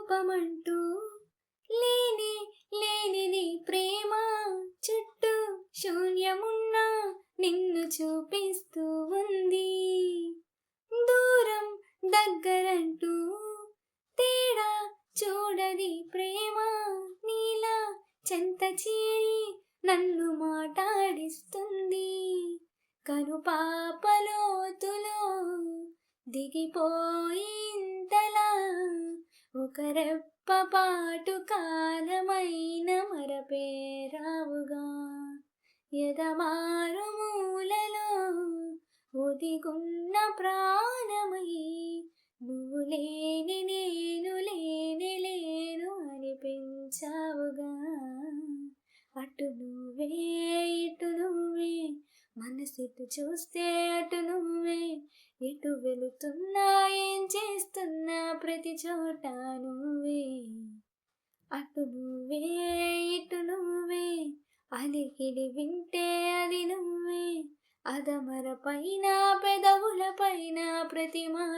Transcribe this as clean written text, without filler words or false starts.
లోపమంటూ లేనే లేనిది ప్రేమ, చుట్టూ శూన్యమున్నా నిన్ను చూపిస్తూ ఉంది. దూరం దగ్గరంటూ తేడా చూడది ప్రేమ, నీలా చెంత చేరి నన్ను మాటాడిస్తుంది. కనుపాపలోతులో దిగిపోయింతలా ఒక రెప్పపాటు కాలమైన మరపేరావుగా. ఎదమారు మూలలో ఒదిగున్న ప్రాణమై నువ్వు లేని నేను లేని లేను అనిపించావుగా. అటు నువ్వే ఇటు నువ్వే, మనసిటు చూస్తే అటు నువ్వే, ఎటు వెళుతున్నా ఏం చేస్తున్నా ప్రతి చోట నువ్వే. అటు నువ్వే ఇటు నువ్వే, అలికిడి వింటే అది నువ్వే, అదమర పైన పెదవుల పైన ప్రతి మాట